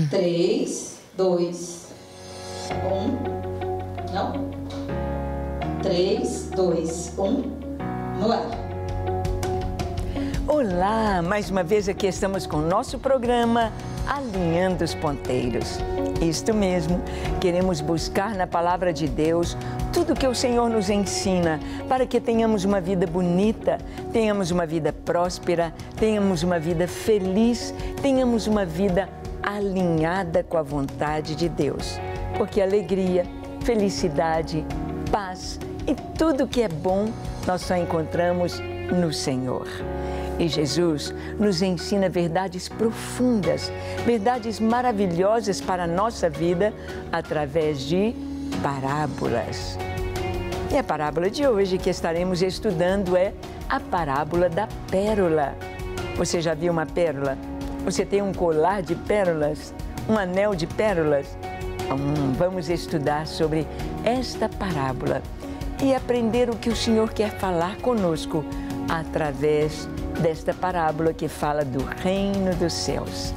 3, 2, 1. Não? 3, 2, 1. No ar. Olá, mais uma vez aqui estamos com o nosso programa Alinhando os Ponteiros. Isto mesmo, queremos buscar na Palavra de Deus tudo que o Senhor nos ensina para que tenhamos uma vida bonita, tenhamos uma vida próspera, tenhamos uma vida feliz, tenhamos uma vida alinhada com a vontade de Deus. Porque alegria, felicidade, paz e tudo que é bom nós só encontramos no Senhor. E Jesus nos ensina verdades profundas, verdades maravilhosas para a nossa vida através de parábolas. E a parábola de hoje que estaremos estudando é a parábola da pérola. Você já viu uma pérola? Você tem um colar de pérolas? Um anel de pérolas? Vamos estudar sobre esta parábola e aprender o que o Senhor quer falar conosco através desta parábola que fala do reino dos céus.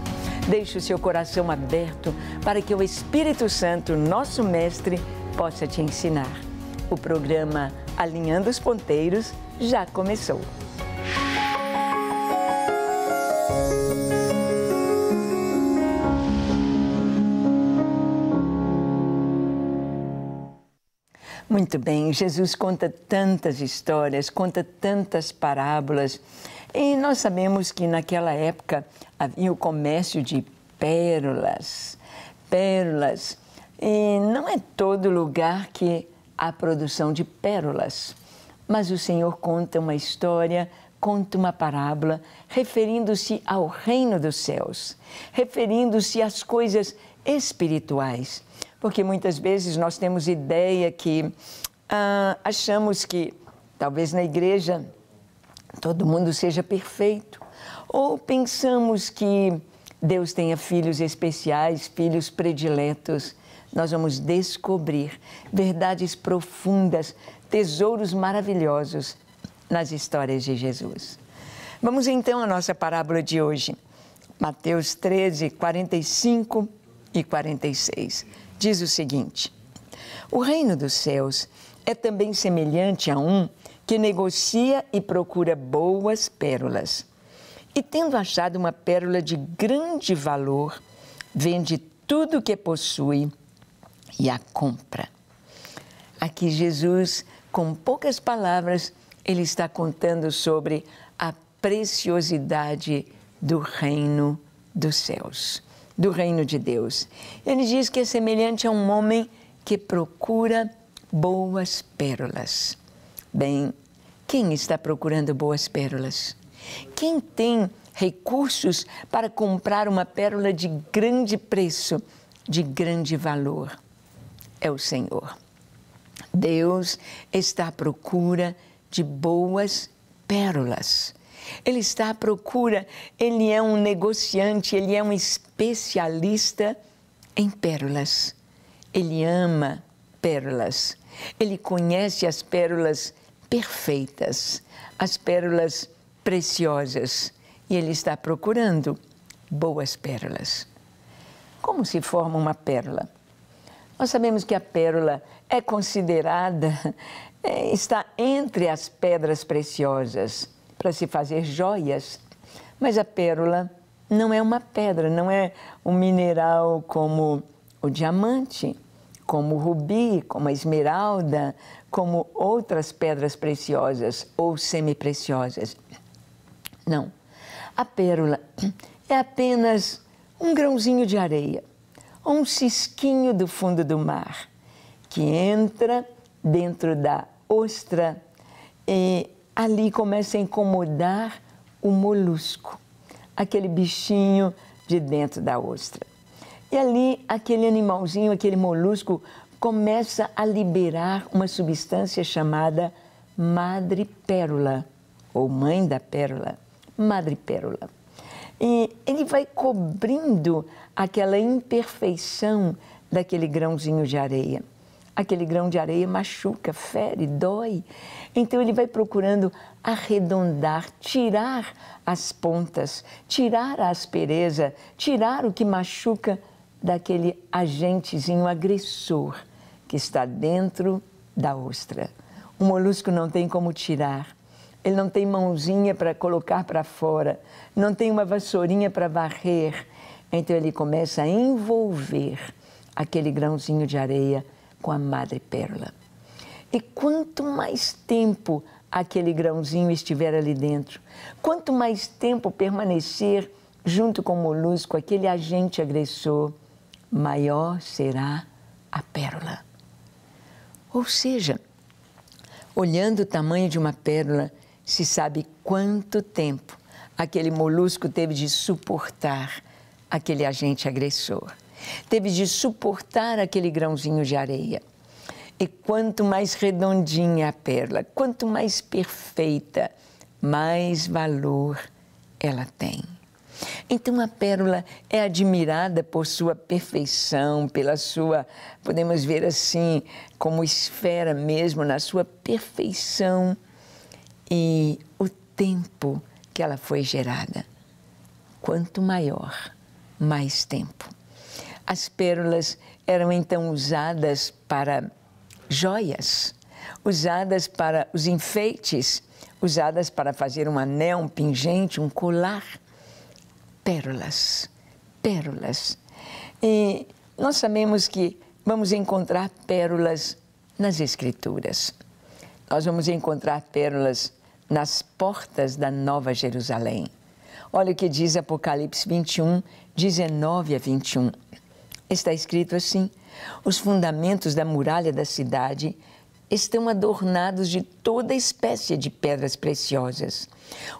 Deixe o seu coração aberto para que o Espírito Santo, nosso mestre, possa te ensinar. O programa Alinhando os Ponteiros já começou. Muito bem, Jesus conta tantas histórias, conta tantas parábolas. E nós sabemos que naquela época havia o comércio de pérolas. Pérolas. E não é todo lugar que há produção de pérolas. Mas o Senhor conta uma história, conta uma parábola, referindo-se ao reino dos céus, referindo-se às coisas espirituais. Porque muitas vezes nós temos ideia que achamos que talvez na igreja todo mundo seja perfeito. Ou pensamos que Deus tenha filhos especiais, filhos prediletos. Nós vamos descobrir verdades profundas, tesouros maravilhosos nas histórias de Jesus. Vamos então à nossa parábola de hoje. Mateus 13, 45 e 46. Diz o seguinte: o reino dos céus é também semelhante a um que negocia e procura boas pérolas. E tendo achado uma pérola de grande valor, vende tudo o que possui e a compra. Aqui Jesus, com poucas palavras, ele está contando sobre a preciosidade do reino dos céus, do reino de Deus. Ele diz que é semelhante a um homem que procura boas pérolas. Bem, quem está procurando boas pérolas? Quem tem recursos para comprar uma pérola de grande preço, de grande valor? É o Senhor. Deus está à procura de boas pérolas. Ele está à procura, ele é um negociante, ele é um especialista em pérolas. Ele ama pérolas. Ele conhece as pérolas perfeitas, as pérolas preciosas. E ele está procurando boas pérolas. Como se forma uma pérola? Nós sabemos que a pérola é considerada, está entre as pedras preciosas para se fazer joias. Mas a pérola não é uma pedra, não é um mineral como o diamante, como o rubi, como a esmeralda, como outras pedras preciosas ou semipreciosas. Não. A pérola é apenas um grãozinho de areia, ou um cisquinho do fundo do mar, que entra dentro da ostra e ali começa a incomodar o molusco, aquele bichinho de dentro da ostra. E ali aquele animalzinho, aquele molusco, começa a liberar uma substância chamada madrepérola, ou mãe da pérola, madrepérola. E ele vai cobrindo aquela imperfeição daquele grãozinho de areia. Aquele grão de areia machuca, fere, dói. Então ele vai procurando arredondar, tirar as pontas, tirar a aspereza, tirar o que machuca daquele agentezinho agressor que está dentro da ostra. O molusco não tem como tirar, ele não tem mãozinha para colocar para fora, não tem uma vassourinha para varrer. Então ele começa a envolver aquele grãozinho de areia com a madrepérola. E quanto mais tempo aquele grãozinho estiver ali dentro, quanto mais tempo permanecer junto com o molusco, aquele agente agressor, maior será a pérola. Ou seja, olhando o tamanho de uma pérola, se sabe quanto tempo aquele molusco teve de suportar aquele agente agressor, teve de suportar aquele grãozinho de areia. E quanto mais redondinha a pérola, quanto mais perfeita, mais valor ela tem. Então a pérola é admirada por sua perfeição, pela sua, podemos ver assim, como esfera mesmo, na sua perfeição e o tempo que ela foi gerada. Quanto maior, mais tempo. As pérolas eram então usadas para joias, usadas para os enfeites, usadas para fazer um anel, um pingente, um colar. Pérolas, pérolas. E nós sabemos que vamos encontrar pérolas nas Escrituras. Nós vamos encontrar pérolas nas portas da Nova Jerusalém. Olha o que diz Apocalipse 21, 19 a 21. Está escrito assim: os fundamentos da muralha da cidade estão adornados de toda espécie de pedras preciosas.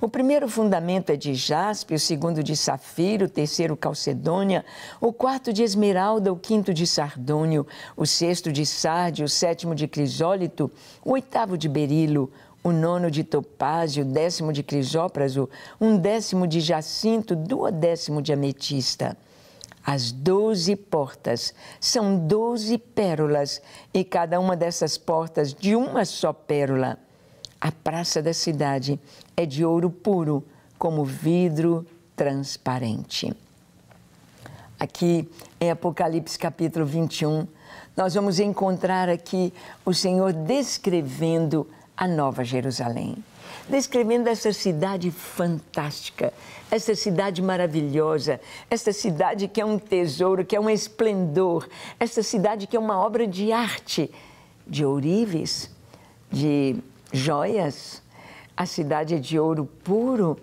O primeiro fundamento é de jaspe, o segundo de safiro, o terceiro calcedônia, o quarto de esmeralda, o quinto de sardônio, o sexto de sárdio, o sétimo de crisólito, o oitavo de berilo, o nono de topázio, o décimo de crisópraso, um décimo de jacinto, duodécimo de ametista. As 12 portas são 12 pérolas e cada uma dessas portas de uma só pérola. A praça da cidade é de ouro puro, como vidro transparente. Aqui em Apocalipse capítulo 21, nós vamos encontrar aqui o Senhor descrevendo a Nova Jerusalém, descrevendo essa cidade fantástica, essa cidade maravilhosa, essa cidade que é um tesouro, que é um esplendor, essa cidade que é uma obra de arte, de ourives, de joias. A cidade é de ouro puro,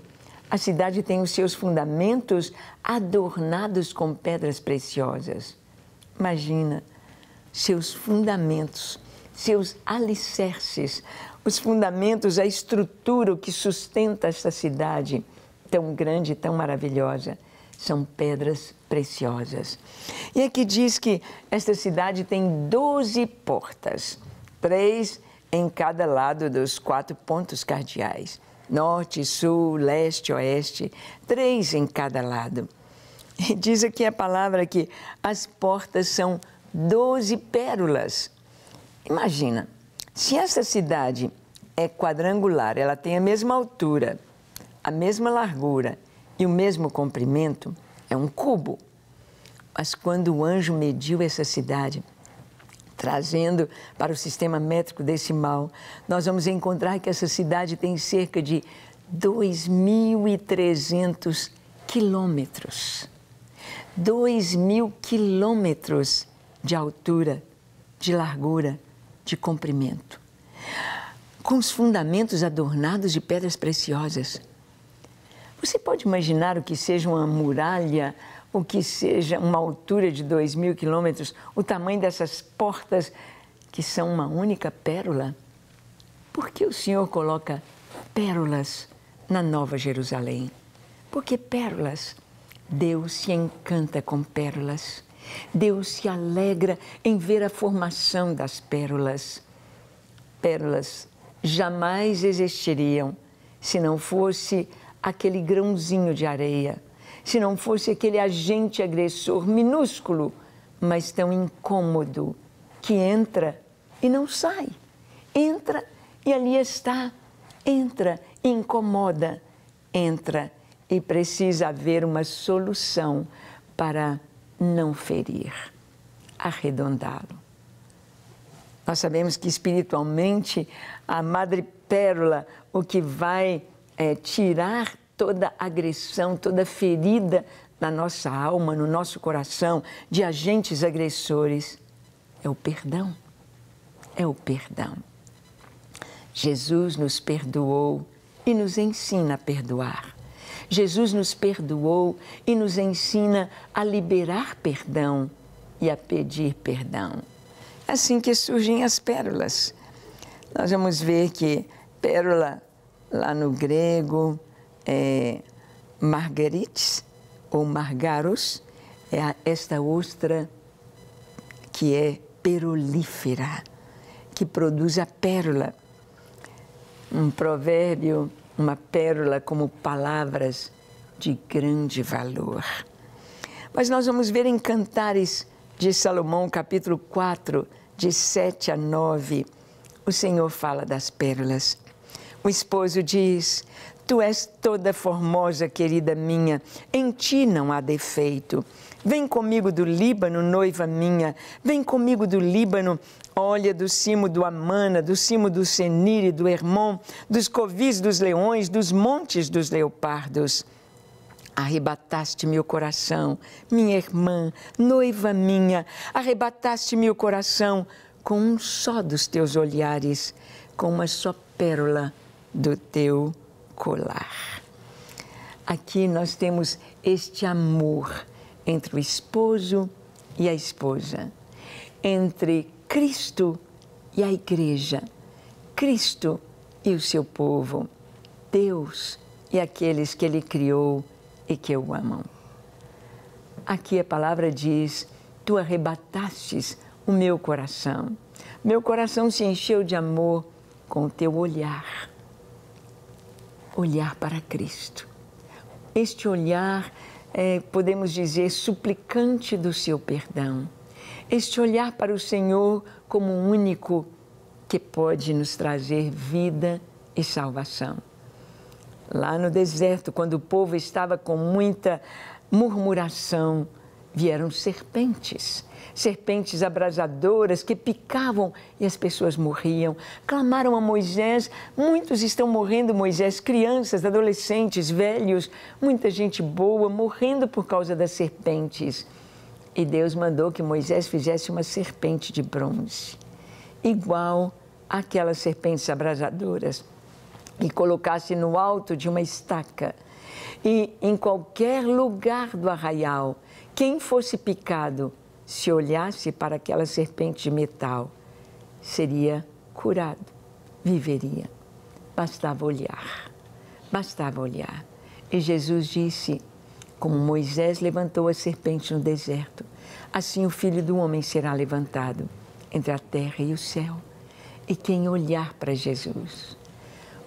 a cidade tem os seus fundamentos adornados com pedras preciosas. Imagina, seus fundamentos, seus alicerces, os fundamentos, a estrutura, o que sustenta esta cidade tão grande e tão maravilhosa, são pedras preciosas. E aqui diz que esta cidade tem 12 portas, 3 em cada lado dos 4 pontos cardeais, norte, sul, leste, oeste, 3 em cada lado. E diz aqui a palavra que as portas são 12 pérolas. Imagina, se essa cidade é quadrangular, ela tem a mesma altura, a mesma largura e o mesmo comprimento, é um cubo. Mas quando o anjo mediu essa cidade, trazendo para o sistema métrico decimal, nós vamos encontrar que essa cidade tem cerca de 2.300 quilômetros. 2.000 quilômetros de altura, de largura, de comprimento, com os fundamentos adornados de pedras preciosas. Você pode imaginar o que seja uma muralha, o que seja uma altura de 2.000 quilômetros, o tamanho dessas portas que são uma única pérola? Por que o Senhor coloca pérolas na Nova Jerusalém? Porque pérolas, Deus se encanta com pérolas. Deus se alegra em ver a formação das pérolas. Pérolas jamais existiriam se não fosse aquele grãozinho de areia, se não fosse aquele agente agressor minúsculo, mas tão incômodo, que entra e não sai. Entra e ali está. Entra e incomoda. Entra e precisa haver uma solução para não ferir, arredondá-lo. Nós sabemos que espiritualmente a madrepérola, o que vai tirar toda agressão, toda ferida na nossa alma, no nosso coração, de agentes agressores, é o perdão. É o perdão. Jesus nos perdoou e nos ensina a perdoar. Jesus nos perdoou e nos ensina a liberar perdão e a pedir perdão. É assim que surgem as pérolas. Nós vamos ver que pérola, lá no grego, é margarites ou margaros, é esta ostra que é perolífera, que produz a pérola. Um provérbio, uma pérola como palavras de grande valor. Mas nós vamos ver em Cantares de Salomão, capítulo 4, de 7 a 9, o Senhor fala das pérolas. O esposo diz: tu és toda formosa, querida minha, em ti não há defeito. Vem comigo do Líbano, noiva minha, vem comigo do Líbano, olha do cimo do Amana, do cimo do Senir e do Hermon, dos covis dos leões, dos montes dos leopardos. Arrebataste-me o coração, minha irmã, noiva minha, arrebataste-me o coração com um só dos teus olhares, com uma só pérola do teu colar. Aqui nós temos este amor entre o esposo e a esposa, entre Cristo e a igreja, Cristo e o seu povo, Deus e aqueles que Ele criou e que o amam. Aqui a palavra diz: tu arrebatastes o meu coração. Meu coração se encheu de amor com o teu olhar. Olhar para Cristo. Este olhar podemos dizer, suplicante do seu perdão. Este olhar para o Senhor como o único que pode nos trazer vida e salvação. Lá no deserto, quando o povo estava com muita murmuração, vieram serpentes, serpentes abrasadoras que picavam e as pessoas morriam. Clamaram a Moisés, muitos estão morrendo, Moisés, crianças, adolescentes, velhos, muita gente boa morrendo por causa das serpentes. E Deus mandou que Moisés fizesse uma serpente de bronze, igual àquelas serpentes abrasadoras, e colocasse no alto de uma estaca. E em qualquer lugar do arraial, quem fosse picado, se olhasse para aquela serpente de metal, seria curado, viveria. Bastava olhar, bastava olhar. E Jesus disse: como Moisés levantou a serpente no deserto, assim o Filho do Homem será levantado entre a terra e o céu. E quem olhar para Jesus,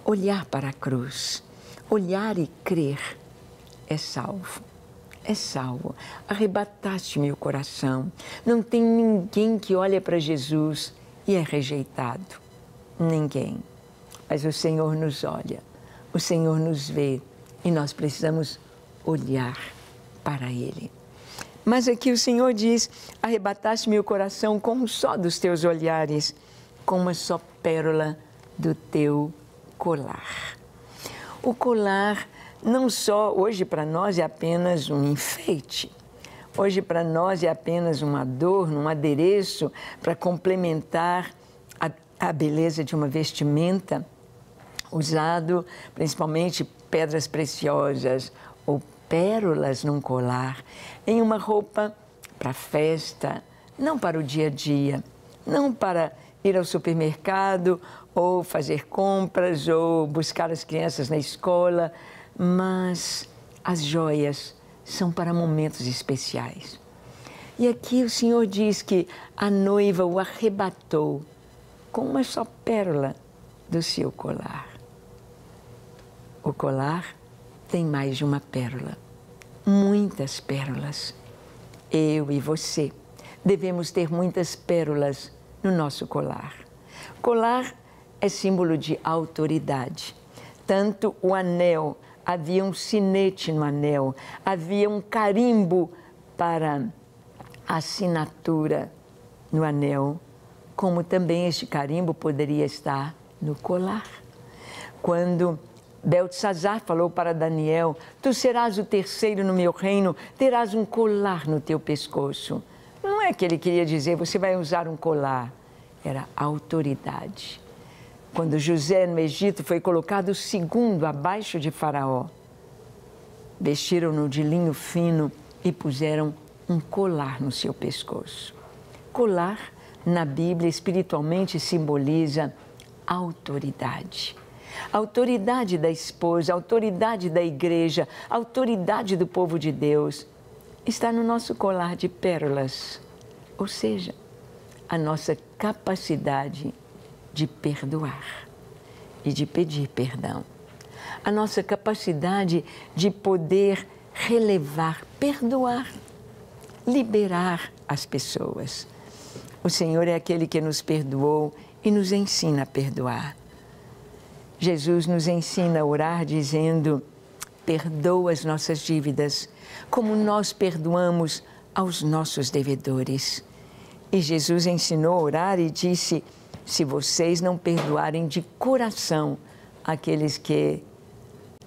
olhar para a cruz, olhar e crer, é salvo. É salvo. Arrebataste-me o coração. Não tem ninguém que olha para Jesus e é rejeitado. Ninguém. Mas o Senhor nos olha, o Senhor nos vê e nós precisamos olhar para Ele. Mas aqui o Senhor diz: arrebataste-me o coração com um só dos teus olhares, com uma só pérola do teu colar. O colar não só hoje para nós é apenas um enfeite, hoje para nós é apenas um adorno, um adereço para complementar a beleza de uma vestimenta, usado principalmente pedras preciosas ou pérolas num colar, em uma roupa para festa, não para o dia a dia, não para ir ao supermercado ou fazer compras ou buscar as crianças na escola, mas as joias são para momentos especiais. E aqui o Senhor diz que a noiva o arrebatou com uma só pérola do seu colar. O colar tem mais de uma pérola, muitas pérolas. Eu e você devemos ter muitas pérolas no nosso colar. Colar é símbolo de autoridade. Tanto o anel, havia um sinete no anel, havia um carimbo para a assinatura no anel, como também este carimbo poderia estar no colar. Quando Beltesazar falou para Daniel: tu serás o terceiro no meu reino, terás um colar no teu pescoço. Não é que ele queria dizer, você vai usar um colar. Era autoridade. Quando José no Egito foi colocado segundo abaixo de Faraó, vestiram-no de linho fino e puseram um colar no seu pescoço. Colar, na Bíblia, espiritualmente simboliza autoridade. Autoridade da esposa, autoridade da igreja, autoridade do povo de Deus está no nosso colar de pérolas, ou seja, a nossa capacidade de perdoar e de pedir perdão. A nossa capacidade de poder relevar, perdoar, liberar as pessoas. O Senhor é aquele que nos perdoou e nos ensina a perdoar. Jesus nos ensina a orar dizendo: perdoa as nossas dívidas, como nós perdoamos aos nossos devedores. E Jesus ensinou a orar e disse: se vocês não perdoarem de coração aqueles que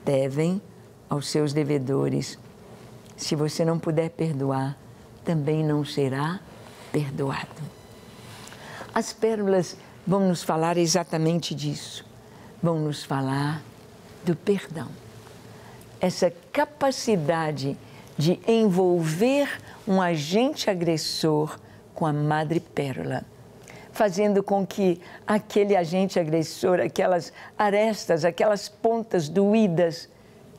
devem aos seus devedores, se você não puder perdoar, também não será perdoado. As pérolas vão nos falar exatamente disso. Vão nos falar do perdão. Essa capacidade de envolver um agente agressor com a madrepérola, fazendo com que aquele agente agressor, aquelas arestas, aquelas pontas doídas,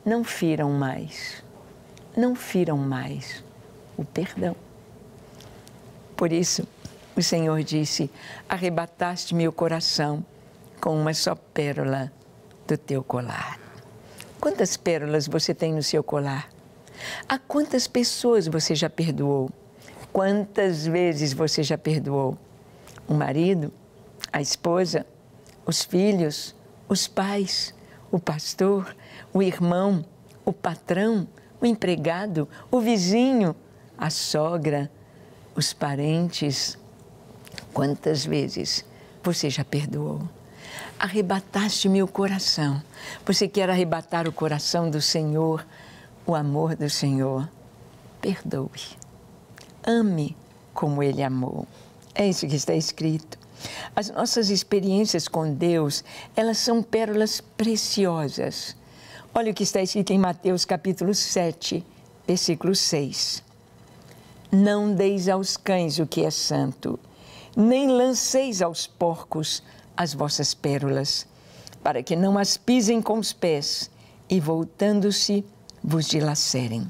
não firam mais o perdão. Por isso, o Senhor disse: arrebataste meu coração com uma só pérola do teu colar. Quantas pérolas você tem no seu colar? A quantas pessoas você já perdoou? Quantas vezes você já perdoou? O marido, a esposa, os filhos, os pais, o pastor, o irmão, o patrão, o empregado, o vizinho, a sogra, os parentes. Quantas vezes você já perdoou? Arrebataste meu coração. Você quer arrebatar o coração do Senhor, o amor do Senhor? Perdoe. Ame como Ele amou. É isso que está escrito. As nossas experiências com Deus, elas são pérolas preciosas. Olha o que está escrito em Mateus capítulo 7, versículo 6. Não deis aos cães o que é santo, nem lanceis aos porcos as vossas pérolas, para que não as pisem com os pés e, voltando-se, vos dilacerem.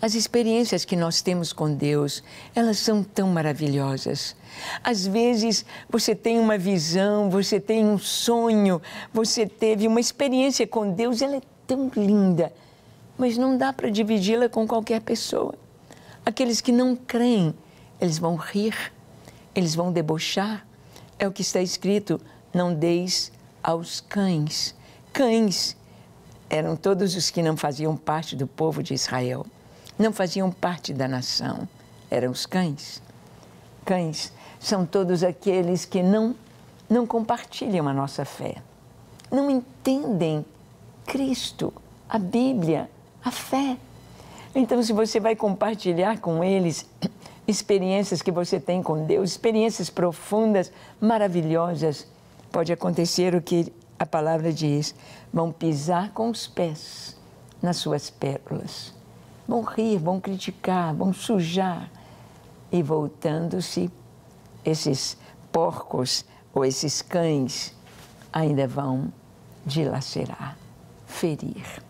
As experiências que nós temos com Deus, elas são tão maravilhosas. Às vezes, você tem uma visão, você tem um sonho, você teve uma experiência com Deus, ela é tão linda, mas não dá para dividi-la com qualquer pessoa. Aqueles que não creem, eles vão rir, eles vão debochar. É o que está escrito: não deis aos cães. Cães eram todos os que não faziam parte do povo de Israel, não faziam parte da nação, eram os cães. Cães são todos aqueles que não compartilham a nossa fé, não entendem Cristo, a Bíblia, a fé. Então, se você vai compartilhar com eles experiências que você tem com Deus, experiências profundas, maravilhosas, pode acontecer o que a palavra diz: vão pisar com os pés nas suas pérolas, vão rir, vão criticar, vão sujar, e voltando-se, esses porcos ou esses cães ainda vão dilacerar, ferir.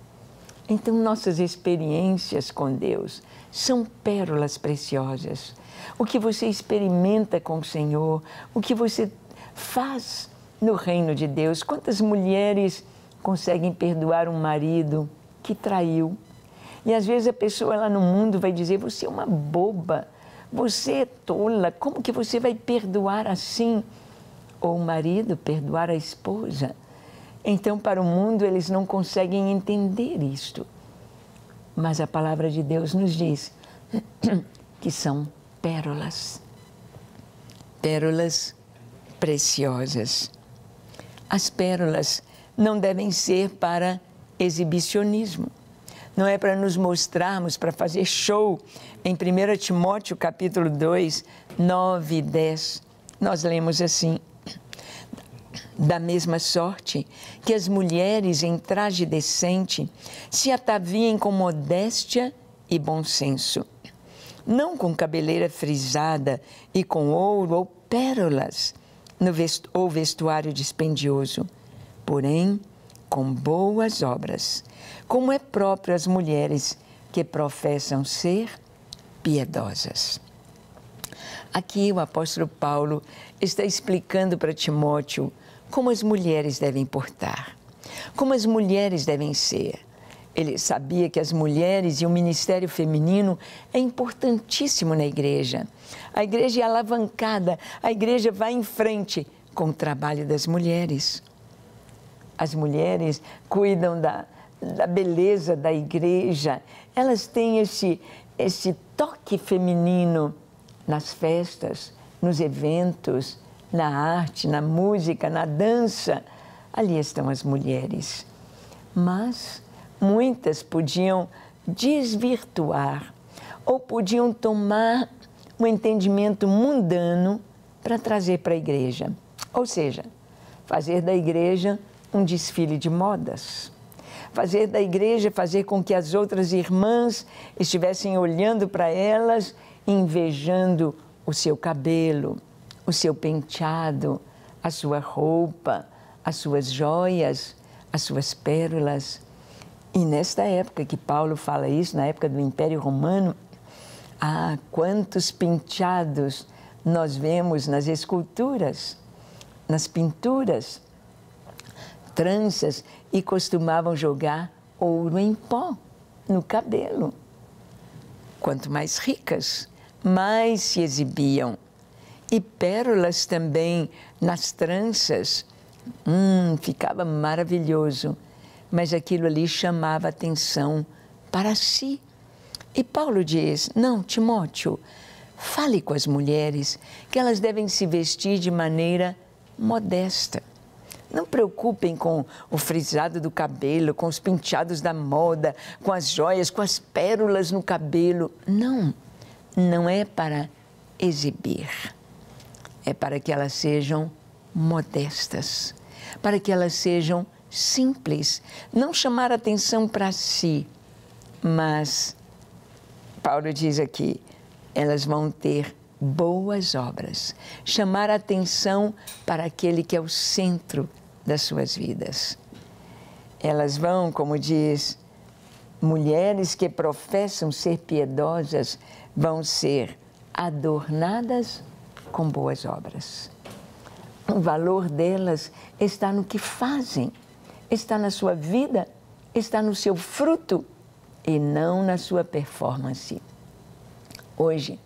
Então, nossas experiências com Deus são pérolas preciosas. O que você experimenta com o Senhor, o que você faz no reino de Deus. Quantas mulheres conseguem perdoar um marido que traiu? E às vezes a pessoa lá no mundo vai dizer: você é uma boba, você é tola, como que você vai perdoar assim? Ou o marido perdoar a esposa. Então, para o mundo, eles não conseguem entender isto. Mas a palavra de Deus nos diz que são pérolas. Pérolas preciosas. As pérolas não devem ser para exibicionismo. Não é para nos mostrarmos, para fazer show. Em 1 Timóteo, capítulo 2, 9 e 10, nós lemos assim: da mesma sorte que as mulheres em traje decente se ataviem com modéstia e bom senso, não com cabeleira frisada e com ouro ou pérolas ou vestuário dispendioso, porém com boas obras, como é próprio às mulheres que professam ser piedosas. Aqui o apóstolo Paulo está explicando para Timóteo como as mulheres devem portar, como as mulheres devem ser. Ele sabia que as mulheres e o ministério feminino é importantíssimo na igreja. A igreja é alavancada, a igreja vai em frente com o trabalho das mulheres. As mulheres cuidam da beleza da igreja, elas têm esse toque feminino nas festas, nos eventos, na arte, na música, na dança. Ali estão as mulheres. Mas muitas podiam desvirtuar ou podiam tomar um entendimento mundano para trazer para a igreja. Ou seja, fazer da igreja um desfile de modas. Fazer da igreja, fazer com que as outras irmãs estivessem olhando para elas, invejando o seu cabelo, o seu penteado, a sua roupa, as suas joias, as suas pérolas. E nesta época que Paulo fala isso, na época do Império Romano, quantos penteados nós vemos nas esculturas, nas pinturas, tranças, e costumavam jogar ouro em pó no cabelo. Quanto mais ricas, mais se exibiam. E pérolas também nas tranças. Ficava maravilhoso. Mas aquilo ali chamava atenção para si. E Paulo diz: não, Timóteo, fale com as mulheres que elas devem se vestir de maneira modesta. Não preocupem com o frisado do cabelo, com os penteados da moda, com as joias, com as pérolas no cabelo. Não, não é para exibir. É para que elas sejam modestas, para que elas sejam simples, não chamar atenção para si, mas Paulo diz aqui, elas vão ter boas obras, chamar atenção para aquele que é o centro das suas vidas. Elas vão, como diz, mulheres que professam ser piedosas vão ser adornadas com boas obras. O valor delas está no que fazem, está na sua vida, está no seu fruto e não na sua performance. Hoje,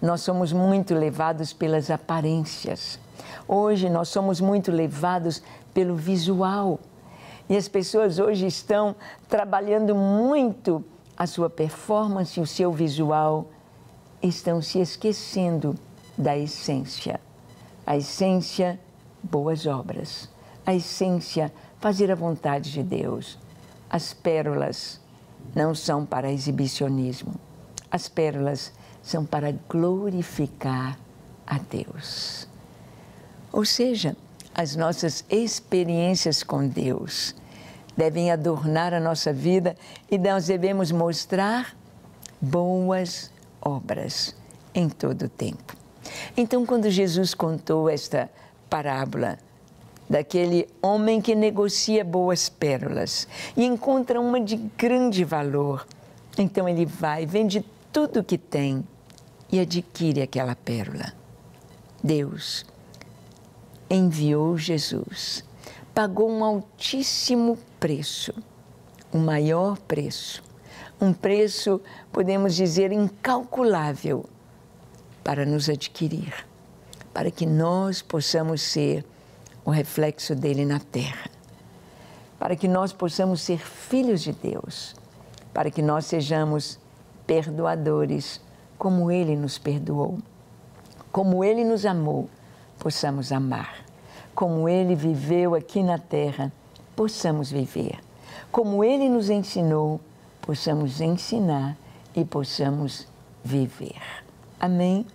nós somos muito levados pelas aparências. Hoje, nós somos muito levados pelo visual. E as pessoas hoje estão trabalhando muito a sua performance, o seu visual. Estão se esquecendo da essência. A essência, boas obras. A essência, fazer a vontade de Deus. As pérolas não são para exibicionismo. As pérolas são para glorificar a Deus. Ou seja, as nossas experiências com Deus devem adornar a nossa vida e nós devemos mostrar boas obras em todo o tempo. Então, quando Jesus contou esta parábola daquele homem que negocia boas pérolas e encontra uma de grande valor, então ele vai, vende tudo o que tem e adquire aquela pérola. Deus enviou Jesus, pagou um altíssimo preço, o maior preço, um preço, podemos dizer, incalculável, para nos adquirir, para que nós possamos ser o reflexo dele na terra, para que nós possamos ser filhos de Deus, para que nós sejamos perdoadores como Ele nos perdoou, como Ele nos amou, possamos amar. Como Ele viveu aqui na terra, possamos viver. Como Ele nos ensinou, possamos ensinar e possamos viver. Amém?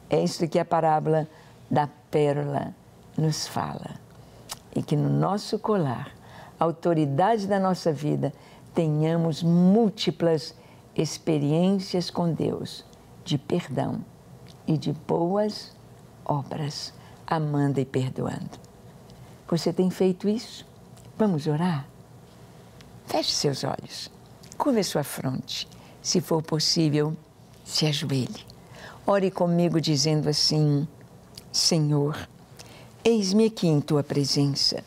É isso que a parábola da pérola nos fala. E que no nosso colar, a autoridade da nossa vida, tenhamos múltiplas experiências com Deus de perdão e de boas obras, amando e perdoando. Você tem feito isso? Vamos orar? Feche seus olhos, curva sua fronte. Se for possível, se ajoelhe. Ore comigo dizendo assim: Senhor, eis-me aqui em Tua presença.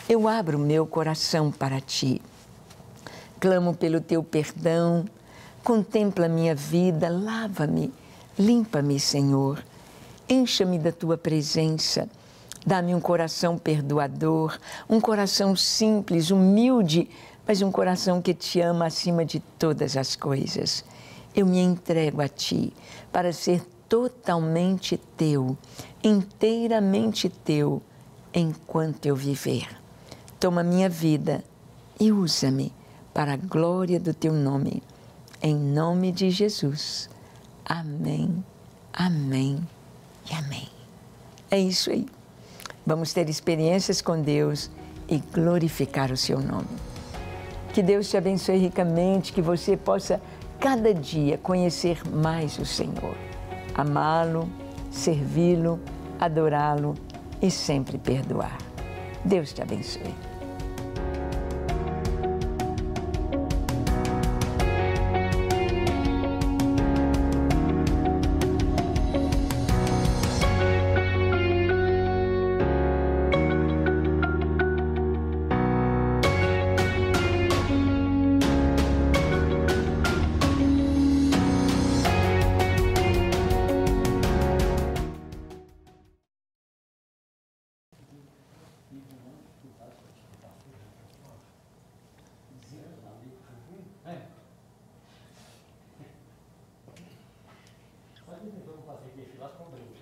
Eu abro meu coração para Ti. Clamo pelo Teu perdão. Contempla minha vida, lava-me, limpa-me, Senhor. Encha-me da Tua presença. Dá-me um coração perdoador, um coração simples, humilde, mas um coração que Te ama acima de todas as coisas. Eu me entrego a Ti para ser totalmente Teu, inteiramente Teu, enquanto eu viver. Toma minha vida e usa-me para a glória do Teu nome. Em nome de Jesus. Amém, amém e amém. É isso aí. Vamos ter experiências com Deus e glorificar o Seu nome. Que Deus te abençoe ricamente, que você possa cada dia conhecer mais o Senhor, amá-lo, servi-lo, adorá-lo e sempre perdoar. Deus te abençoe. Sabe o que eu vou fazer aqui? Filar com o